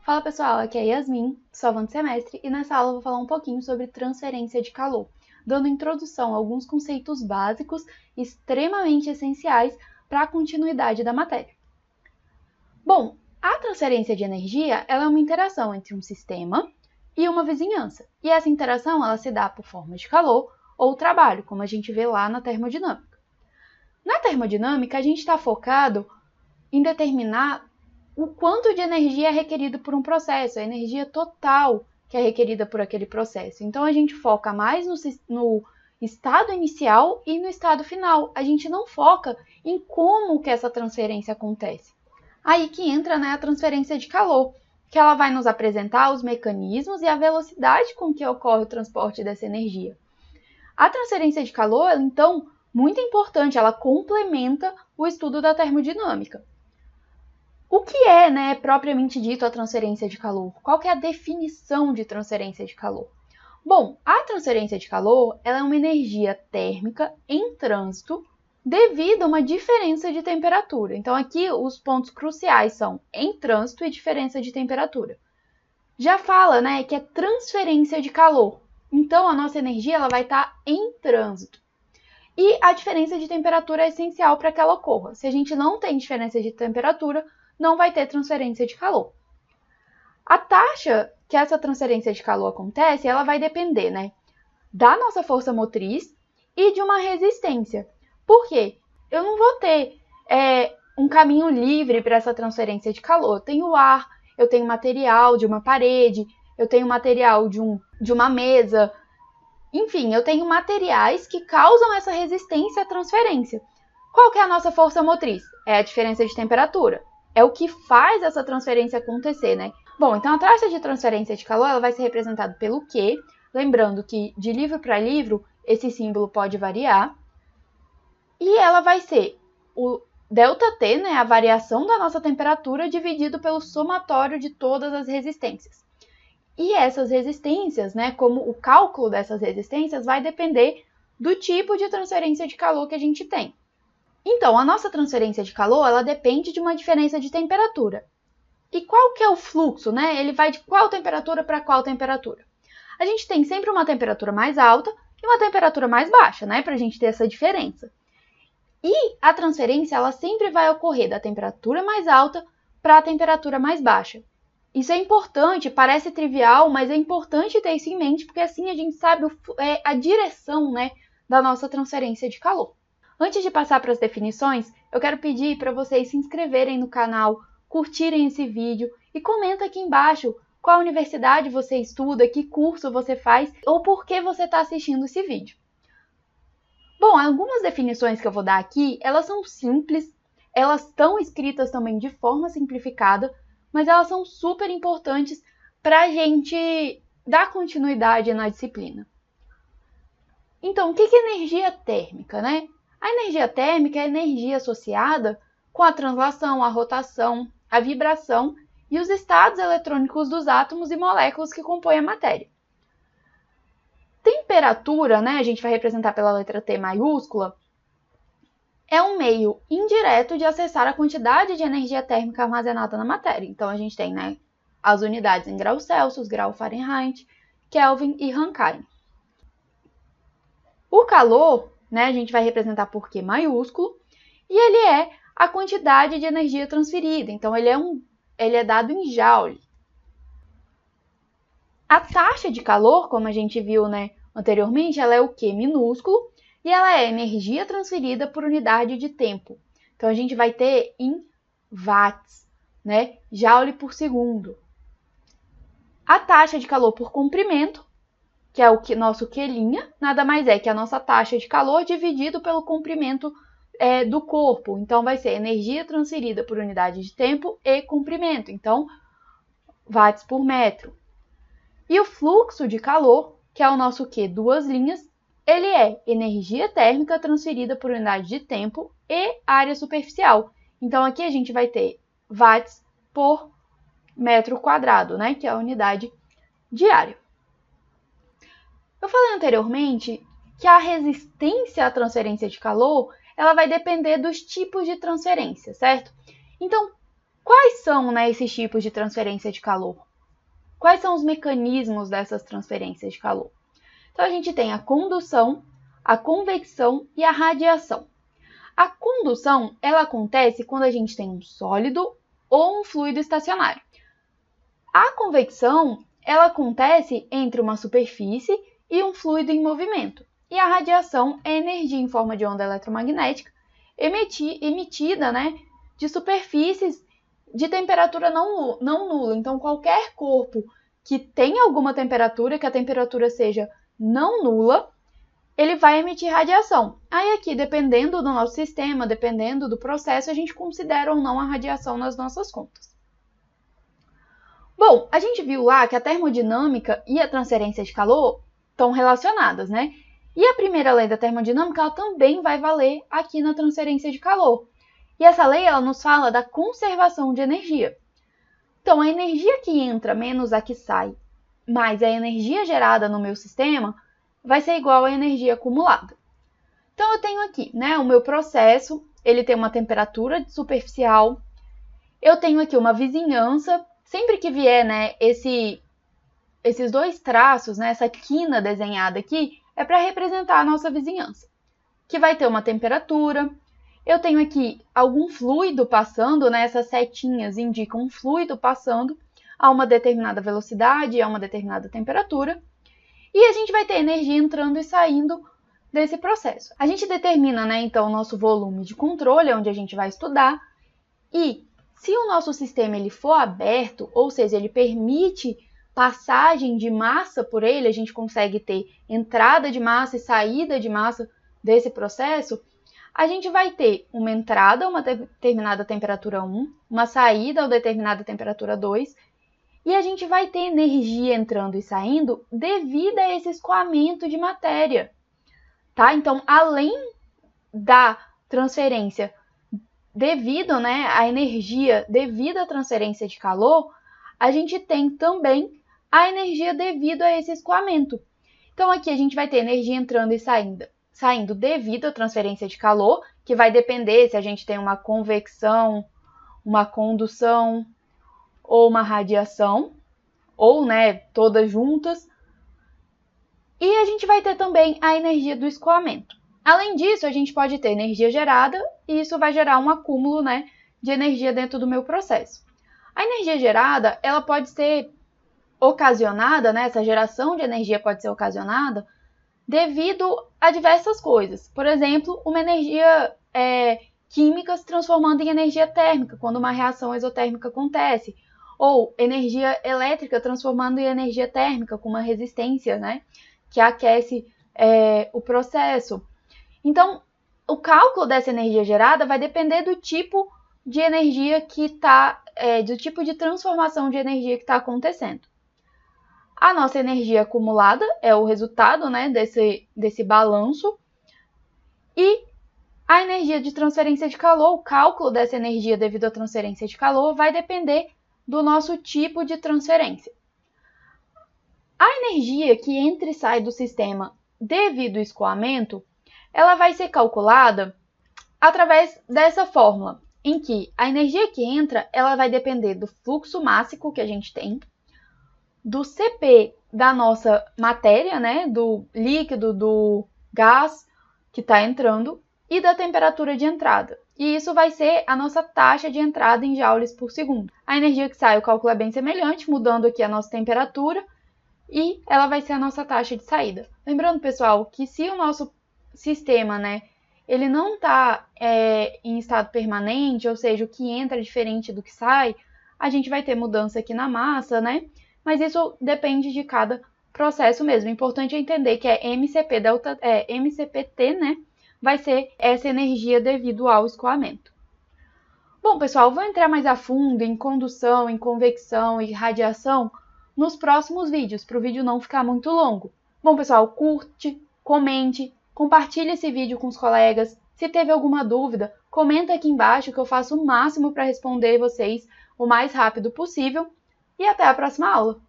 Fala pessoal, aqui é a Yasmin, sou avante semestre, e nessa aula eu vou falar um pouquinho sobre transferência de calor, dando introdução a alguns conceitos básicos extremamente essenciais para a continuidade da matéria. Bom, a transferência de energia ela é uma interação entre um sistema e uma vizinhança, e essa interação ela se dá por forma de calor ou trabalho, como a gente vê lá na termodinâmica. Na termodinâmica, a gente está focado em determinar o quanto de energia é requerido por um processo, a energia total que é requerida por aquele processo. Então, a gente foca mais no estado inicial e no estado final. A gente não foca em como que essa transferência acontece. Aí que entra, a transferência de calor, que ela vai nos apresentar os mecanismos e a velocidade com que ocorre o transporte dessa energia. A transferência de calor, ela, então, muito importante, ela complementa o estudo da termodinâmica. O que é, propriamente dito a transferência de calor? Qual que é a definição de transferência de calor? Bom, a transferência de calor ela é uma energia térmica em trânsito devido a uma diferença de temperatura. Então, aqui os pontos cruciais são em trânsito e diferença de temperatura. Já fala, que é transferência de calor. Então, a nossa energia ela vai estar em trânsito. E a diferença de temperatura é essencial para que ela ocorra. Se a gente não tem diferença de temperatura, não vai ter transferência de calor. A taxa que essa transferência de calor acontece, ela vai depender, da nossa força motriz e de uma resistência. Por quê? Eu não vou ter um caminho livre para essa transferência de calor. Eu tenho ar, eu tenho material de uma parede, eu tenho material de uma mesa. Enfim, eu tenho materiais que causam essa resistência à transferência. Qual que é a nossa força motriz? É a diferença de temperatura. É o que faz essa transferência acontecer, Bom, então a taxa de transferência de calor ela vai ser representada pelo Q, lembrando que de livro para livro esse símbolo pode variar, e ela vai ser o ΔT, a variação da nossa temperatura dividido pelo somatório de todas as resistências. E essas resistências, como o cálculo dessas resistências vai depender do tipo de transferência de calor que a gente tem. Então, a nossa transferência de calor, ela depende de uma diferença de temperatura. E qual que é o fluxo, Ele vai de qual temperatura para qual temperatura? A gente tem sempre uma temperatura mais alta e uma temperatura mais baixa, para a gente ter essa diferença. E a transferência, ela sempre vai ocorrer da temperatura mais alta para a temperatura mais baixa. Isso é importante, parece trivial, mas é importante ter isso em mente, porque assim a gente sabe a direção, da nossa transferência de calor. Antes de passar para as definições, eu quero pedir para vocês se inscreverem no canal, curtirem esse vídeo e comenta aqui embaixo qual universidade você estuda, que curso você faz ou por que você está assistindo esse vídeo. Bom, algumas definições que eu vou dar aqui, elas são simples, elas estão escritas também de forma simplificada, mas elas são super importantes para a gente dar continuidade na disciplina. Então, o que é energia térmica, A energia térmica é a energia associada com a translação, a rotação, a vibração e os estados eletrônicos dos átomos e moléculas que compõem a matéria. Temperatura, a gente vai representar pela letra T maiúscula, é um meio indireto de acessar a quantidade de energia térmica armazenada na matéria. Então, a gente tem as unidades em graus Celsius, grau Fahrenheit, Kelvin e Rankine. O calor, a gente vai representar por Q maiúsculo, e ele é a quantidade de energia transferida. Então, ele é dado em joule. A taxa de calor, como a gente viu anteriormente, ela é o Q minúsculo, e ela é energia transferida por unidade de tempo. Então, a gente vai ter em watts, joule por segundo. A taxa de calor por comprimento, que é o nosso Q', nada mais é que a nossa taxa de calor dividido pelo comprimento do corpo. Então, vai ser energia transferida por unidade de tempo e comprimento. Então, watts por metro. E o fluxo de calor, que é o nosso Q, duas linhas, ele é energia térmica transferida por unidade de tempo e área superficial. Então, aqui a gente vai ter watts por metro quadrado, que é a unidade de área. Eu falei anteriormente que a resistência à transferência de calor, ela vai depender dos tipos de transferência, certo? Então, Quais são, né, esses tipos de transferência de calor? Quais são os mecanismos dessas transferências de calor? Então, a gente tem a condução, a convecção e a radiação. A condução, ela acontece quando a gente tem um sólido ou um fluido estacionário. A convecção, ela acontece entre uma superfície e um fluido em movimento. E a radiação é energia em forma de onda eletromagnética emitida, né, de superfícies de temperatura não nula. Então, qualquer corpo que tenha alguma temperatura, que a temperatura seja não nula, ele vai emitir radiação. Aí aqui, dependendo do nosso sistema, dependendo do processo, a gente considera ou não a radiação nas nossas contas. Bom, a gente viu lá que a termodinâmica e a transferência de calor estão relacionadas, né? E a primeira lei da termodinâmica ela também vai valer aqui na transferência de calor. E essa lei ela nos fala da conservação de energia. Então, a energia que entra menos a que sai, mais a energia gerada no meu sistema, vai ser igual à energia acumulada. Então, eu tenho aqui, né, o meu processo, ele tem uma temperatura superficial, eu tenho aqui uma vizinhança, sempre que vier, né, esses dois traços, né, essa quina desenhada aqui, é para representar a nossa vizinhança, que vai ter uma temperatura. Eu tenho aqui algum fluido passando, né, essas setinhas indicam um fluido passando a uma determinada velocidade, a uma determinada temperatura. E a gente vai ter energia entrando e saindo desse processo. A gente determina, né, então, o nosso volume de controle, onde a gente vai estudar. E se o nosso sistema ele for aberto, ou seja, ele permite passagem de massa por ele, a gente consegue ter entrada de massa e saída de massa desse processo, a gente vai ter uma entrada a uma determinada temperatura 1, uma saída a uma determinada temperatura 2, e a gente vai ter energia entrando e saindo devido a esse escoamento de matéria, tá? Então, além da transferência devido, né, à energia devido à transferência de calor, a gente tem também a energia devido a esse escoamento. Então, aqui a gente vai ter energia entrando e saindo devido à transferência de calor, que vai depender se a gente tem uma convecção, uma condução ou uma radiação, ou, né, todas juntas. E a gente vai ter também a energia do escoamento. Além disso, a gente pode ter energia gerada e isso vai gerar um acúmulo, né, de energia dentro do meu processo. A energia gerada, ela pode ser ocasionada, né, essa geração de energia pode ser ocasionada devido a diversas coisas. Por exemplo, uma energia química se transformando em energia térmica, quando uma reação exotérmica acontece. Ou energia elétrica transformando em energia térmica, com uma resistência, né, que aquece o processo. Então, o cálculo dessa energia gerada vai depender do tipo de energia que está, do tipo de transformação de energia que está acontecendo. A nossa energia acumulada é o resultado, né, desse balanço. E a energia de transferência de calor, o cálculo dessa energia devido à transferência de calor, vai depender do nosso tipo de transferência. A energia que entra e sai do sistema devido ao escoamento, ela vai ser calculada através dessa fórmula, em que a energia que entra, ela vai depender do fluxo mássico que a gente tem, do Cp da nossa matéria, né, do líquido, do gás que está entrando, e da temperatura de entrada. E isso vai ser a nossa taxa de entrada em joules por segundo. A energia que sai, o cálculo é bem semelhante, mudando aqui a nossa temperatura, e ela vai ser a nossa taxa de saída. Lembrando, pessoal, que se o nosso sistema, né, ele não está em estado permanente, ou seja, o que entra é diferente do que sai, a gente vai ter mudança aqui na massa, né? Mas isso depende de cada processo mesmo. O importante é entender que MCPT, né, vai ser essa energia devido ao escoamento. Bom, pessoal, vou entrar mais a fundo em condução, em convecção e radiação nos próximos vídeos, para o vídeo não ficar muito longo. Bom, pessoal, curte, comente, compartilhe esse vídeo com os colegas. Se teve alguma dúvida, comenta aqui embaixo que eu faço o máximo para responder vocês o mais rápido possível. E até a próxima aula!